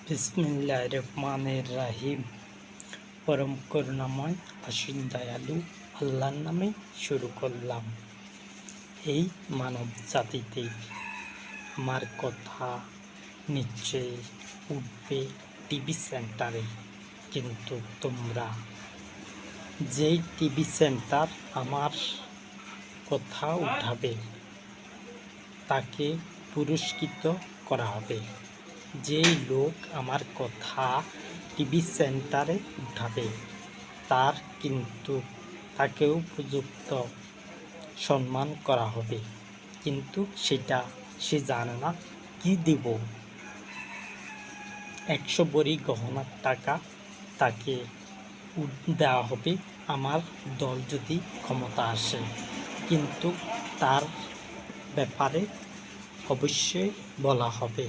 বিসমিল্লাহির রহমানির রহিম। পরম করুণাময় অসীম দয়ালু আল্লাহর নামে শুরু করলাম। এই মানব জাতিতে আমার কথা নিশ্চয়ই উঠবে টিভি সেন্টারে, কিন্তু তোমরা যেই টিভি সেন্টার আমার কথা উঠাবে তাকে পুরস্কৃত করা হবে। যেই লোক আমার কথা টিভি সেন্টারে উঠাবে তাকেও উপযুক্ত সম্মান করা হবে, কিন্তু সেটা সে জানে না। কি দিব? 100 ভরি গহনার টাকা তাকে দেওয়া হবে আমার দল যদি ক্ষমতা আসে, কিন্তু তার ব্যাপারে অবশ্যই বলা হবে